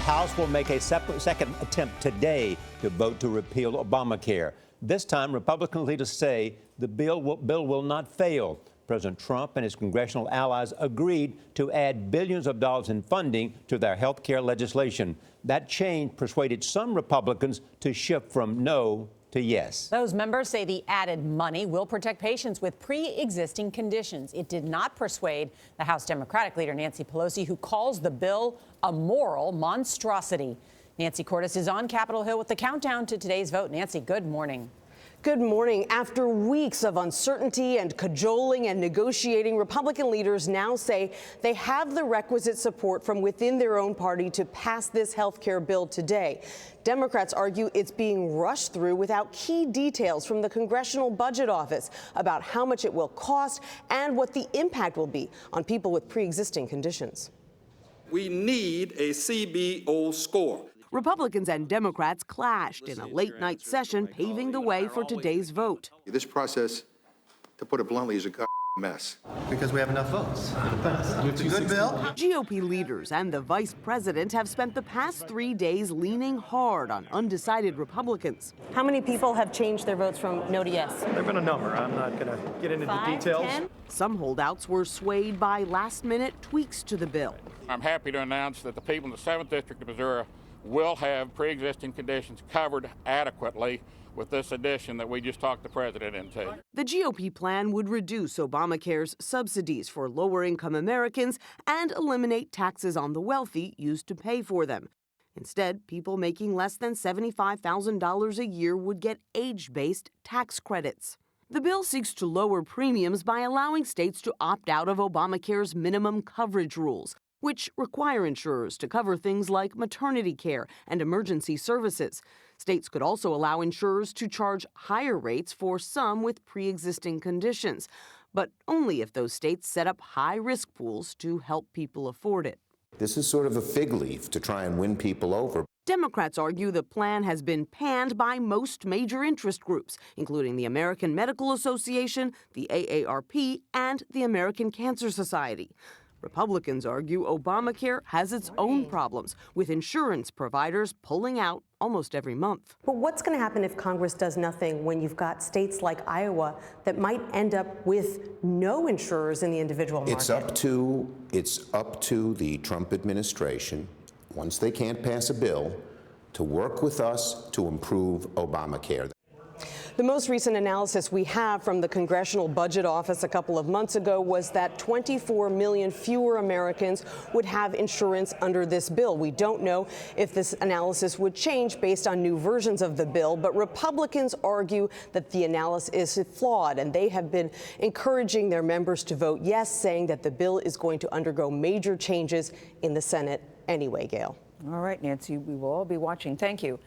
House will make a second attempt today to vote to repeal Obamacare. This time, Republican leaders say the bill will not fail. President Trump and his congressional allies agreed to add billions of dollars in funding to their health care legislation. That change persuaded some Republicans to shift from no to yes. Those members say the added money will protect patients with pre-existing conditions. It did not persuade the House Democratic leader, Nancy Pelosi, who calls the bill a moral monstrosity. Nancy Cordes is on Capitol Hill with the countdown to today's vote. Nancy, good morning. Good morning. After weeks of uncertainty and cajoling and negotiating, Republican leaders now say they have the requisite support from within their own party to pass this health care bill today. Democrats argue it's being rushed through without key details from the Congressional Budget Office about how much it will cost and what the impact will be on people with pre-existing conditions. We need a CBO score. Republicans and Democrats clashed in a late-night session, paving the way for today's vote. This process, to put it bluntly, is a mess. Because we have enough votes. It's a good bill. GOP leaders and the vice president have spent the past 3 days leaning hard on undecided Republicans. How many people have changed their votes from no to yes? There have been a number. I'm not going to get into the details. 10? Some holdouts were swayed by last-minute tweaks to the bill. I'm happy to announce that the people in the 7th District of Missouri will have pre-existing conditions covered adequately with this addition that we just talked the president into. The GOP plan would reduce Obamacare's subsidies for lower-income Americans and eliminate taxes on the wealthy used to pay for them. Instead, people making less than $75,000 a year would get age-based tax credits. The bill seeks to lower premiums by allowing states to opt out of Obamacare's minimum coverage rules, which require insurers to cover things like maternity care and emergency services. States could also allow insurers to charge higher rates for some with pre-existing conditions, but only if those states set up high-risk pools to help people afford it. This is sort of a fig leaf to try and win people over. Democrats argue the plan has been panned by most major interest groups, including the American Medical Association, the AARP, and the American Cancer Society. Republicans argue Obamacare has its own problems, with insurance providers pulling out almost every month. But what's going to happen if Congress does nothing when you've got states like Iowa that might end up with no insurers in the individual market? It's up to the Trump administration, once they can't pass a bill, to work with us to improve Obamacare. The most recent analysis we have from the Congressional Budget Office a couple of months ago was that 24 million fewer Americans would have insurance under this bill. We don't know if this analysis would change based on new versions of the bill, but Republicans argue that the analysis is flawed, and they have been encouraging their members to vote yes, saying that the bill is going to undergo major changes in the Senate anyway, Gayle. All right, Nancy, we will all be watching. Thank you.